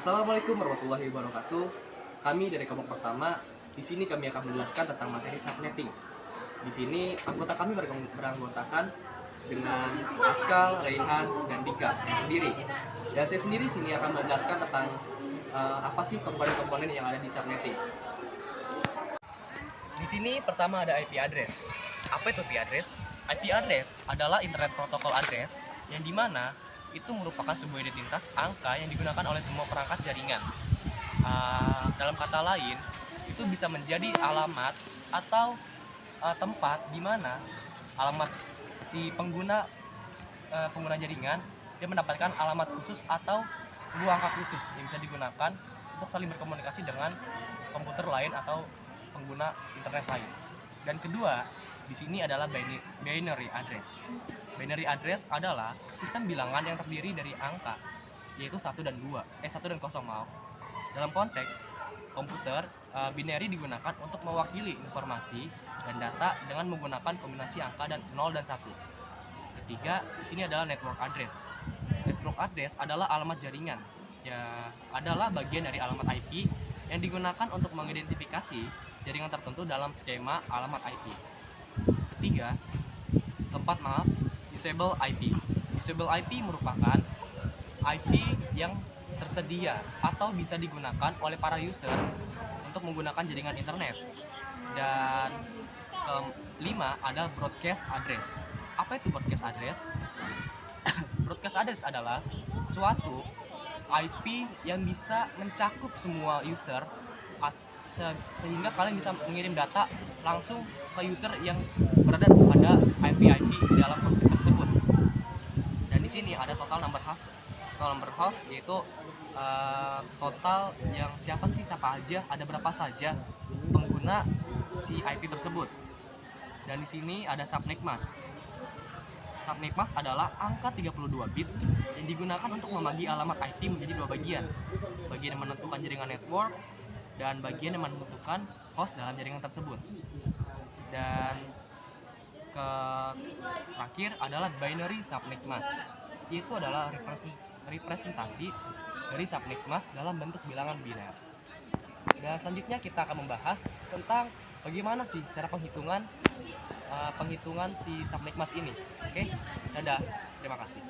Assalamualaikum warahmatullahi wabarakatuh. Kami dari kelompok pertama, di sini kami akan menjelaskan tentang materi subnetting. Di sini anggota kami beranggotakan dengan Askal, Raihan, dan Dika saya sendiri. Dan saya sendiri sini akan menjelaskan tentang apa sih komponen-komponen yang ada di subnetting. Di sini pertama ada IP address. Apa itu IP address? IP address adalah internet protocol address yang dimana itu merupakan sebuah identitas angka yang digunakan oleh semua perangkat jaringan. Dalam kata lain, itu bisa menjadi alamat atau tempat di mana alamat si pengguna jaringan dia mendapatkan alamat khusus atau sebuah angka khusus yang bisa digunakan untuk saling berkomunikasi dengan komputer lain atau pengguna internet lain. Dan kedua, di sini adalah binary address. Binary address adalah sistem bilangan yang terdiri dari angka, yaitu 1 dan 0, maaf. Dalam konteks komputer, binary digunakan untuk mewakili informasi dan data dengan menggunakan kombinasi angka dan 0 dan 1. Ketiga, di sini adalah network address. Network address adalah alamat jaringan, ya adalah bagian dari alamat IP yang digunakan untuk mengidentifikasi jaringan tertentu dalam skema alamat IP. Ketiga, disable IP. Disable IP merupakan IP yang tersedia atau bisa digunakan oleh para user untuk menggunakan jaringan internet. Dan kelima ada broadcast address. Apa itu broadcast address? Broadcast address adalah suatu IP yang bisa mencakup semua user sehingga kalian bisa mengirim data langsung ke user yang berada pada IP di dalam broadcast tersebut. Dan di sini ada total number host. Total number host yaitu total yang siapa aja, ada berapa saja pengguna si IP tersebut. Dan di sini ada subnet mask. Subnet mask adalah angka 32 bit yang digunakan untuk membagi alamat IP menjadi dua bagian. Bagian yang menentukan jaringan network dan bagian yang menentukan host dalam jaringan tersebut. Dan terakhir adalah binary subnet mask. Itu adalah representasi dari subnet mask dalam bentuk bilangan biner. Dan selanjutnya kita akan membahas tentang bagaimana sih cara penghitungan si subnet mask ini. Oke, dadah, terima kasih.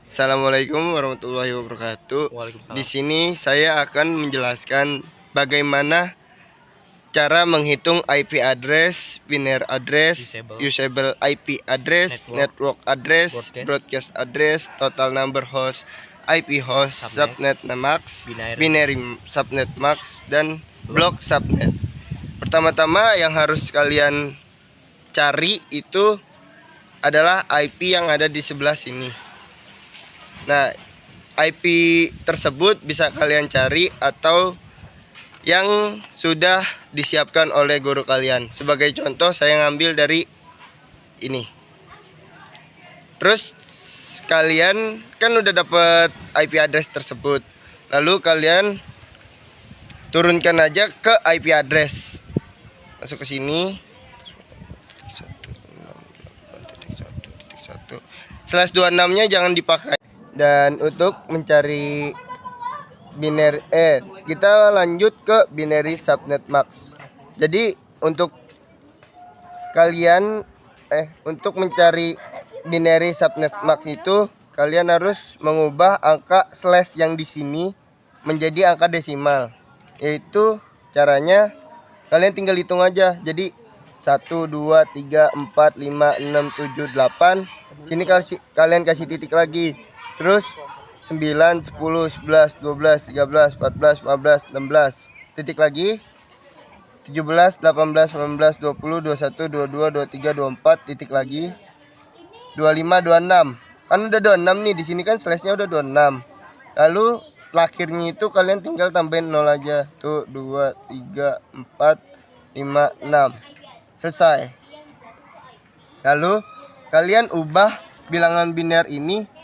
Assalamualaikum warahmatullahi wabarakatuh. Waalaikumsalam. Di sini saya akan menjelaskan bagaimana cara menghitung IP address, binary address, usable IP address, network address, broadcast address, total number host, IP host, subnet mask, binary subnet mask, dan block subnet. Pertama-tama yang harus kalian cari itu adalah IP yang ada di sebelah sini. Nah, IP tersebut bisa kalian cari atau yang sudah disiapkan oleh guru kalian. Sebagai contoh, saya ngambil dari ini. Terus kalian kan udah dapat IP address tersebut. Lalu kalian turunkan aja ke IP address. Masuk ke sini. 168.1.1/26-nya jangan dipakai. Dan untuk mencari binary kita lanjut ke binary subnet mask. Jadi untuk kalian untuk mencari binary subnet mask itu kalian harus mengubah angka slash yang di sini menjadi angka desimal. Yaitu caranya kalian tinggal hitung aja. Jadi 1 2 3 4 5 6 7 8. Sini kalian kasih titik lagi. Terus 9, 10, 11, 12, 13, 14, 15, 16. Titik lagi. 17, 18, 19, 20, 21, 22, 23, 24. Titik lagi. 25, 26. Kan udah 26 nih. Di sini kan slashnya udah 26. Lalu akhirnya itu kalian tinggal tambahin 0 aja. Tuh 2, 3, 4, 5, 6. Selesai. Lalu kalian ubah bilangan biner ini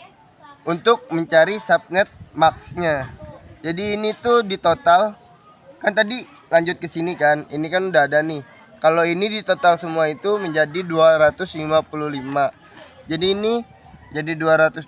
untuk mencari subnet max-nya. Jadi ini tuh di total. Kan tadi lanjut ke sini kan. Ini kan udah ada nih. Kalau ini di total semua itu menjadi 255. Jadi ini jadi 225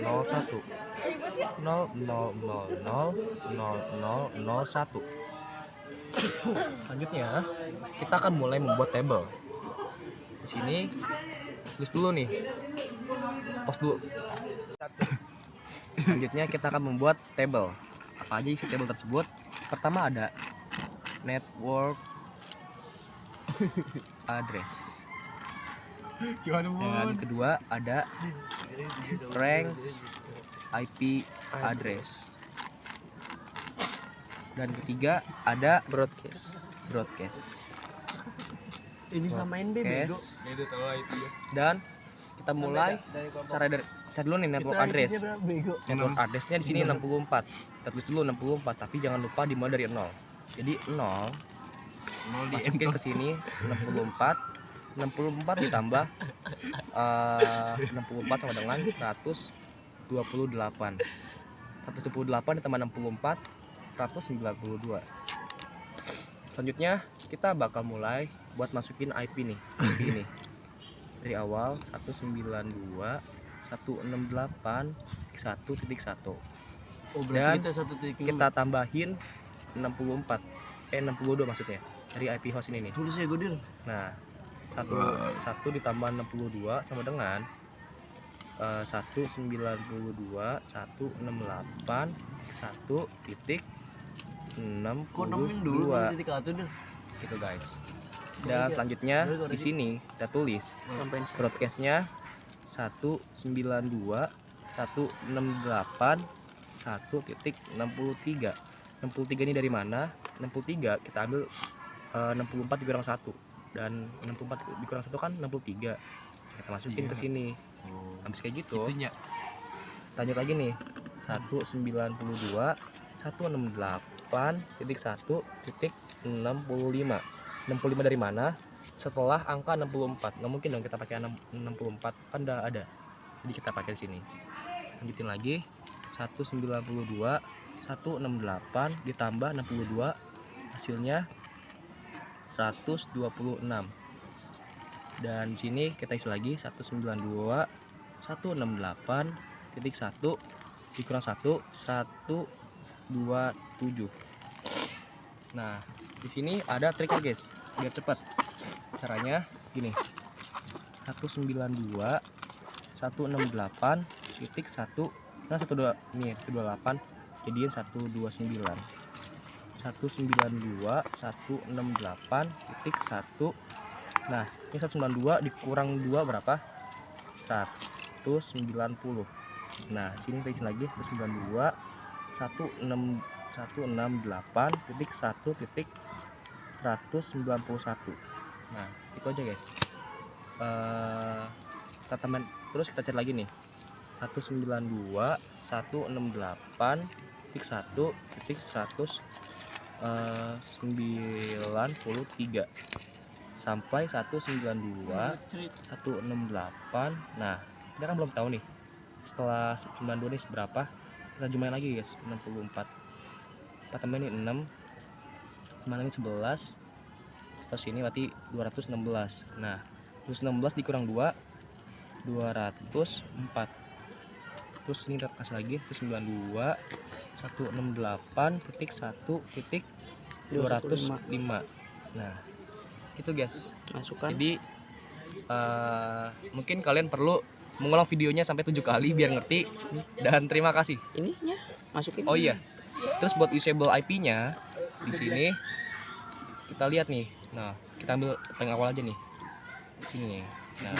0,000,000,000,001. Selanjutnya, kita akan mulai membuat tabel. Di sini tulis dulu nih. Pause dulu. Selanjutnya kita akan membuat tabel. apa aja isi table tersebut. Pertama ada network address. Dan kedua ada range IP address. Dan ketiga ada broadcast. Ini samain bego. Broadcast. Dan kita mulai cara dulu nih network address. Network addressnya di sini 64. Kita tulis dulu 64, tapi jangan lupa dimulai dari 0. Jadi 0 masukin ke sini 64 ditambah 64 sama dengan 128. 128 ditambah 64 192. Selanjutnya kita bakal mulai buat masukin IP nih. IP ini dari awal 192.168.1.1. Dan kita tambahin 62 maksudnya dari IP host ini nih. Tulis ya Godil. Nah, 1 ditambah 62 sama dengan 192.168.1.62 titik satu deh. gitu guys. Dan selanjutnya di sini kita tulis broadcastnya 192.168.1.63. 63 ini dari mana? 63 kita ambil 64 dikurang 1, dan 64 dikurang 1 kan 63. Kita masukin ke sini. Habis kayak gitu lanjut lagi nih 192.168.1.65. 65 dari mana? Setelah angka 64. Nggak mungkin dong kita pakai 64, kan udah ada. Jadi kita pakai di sini. Lanjutin lagi 192.168 ditambah 62, hasilnya 126. Dan di sini kita isi lagi 192.168.1 dikurang 1 127. Nah, di sini ada triknya guys, biar cepat. Caranya gini. 192.168.1 nah 12 ini 128 jadiin 129. 192.168.1. Nah, ini 192 dikurang 2 berapa? 190. Nah, sini kita isi lagi 192.168.1.191. Nah, itu aja guys. Kita tambah terus, kita cari lagi nih 192.168.1.193 sampai 192.168. Nah, kita kan belum tahu nih setelah 92 ini seberapa. Kita jumlahin lagi guys, 64 kita tambahin ini 6 mana ini 11, terus ini berarti 216. Nah, 216 dikurang 2 204. Terus ini kita kasih lagi 192.168.1.205. Nah, itu guys. Masukkan. Jadi mungkin kalian perlu mengulang videonya sampai 7 kali biar ngerti. Dan terima kasih. Ininya masukin. Oh iya. Terus buat usable IP-nya di sini kita lihat nih. Nah, kita ambil paling awal aja nih. Di sini nih. Nah,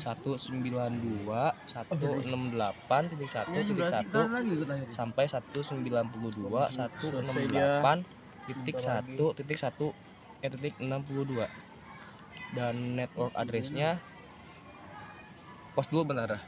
192.168.1.1 sampai 192.168.1.1.62. Dan network address-nya pos dulu bentar.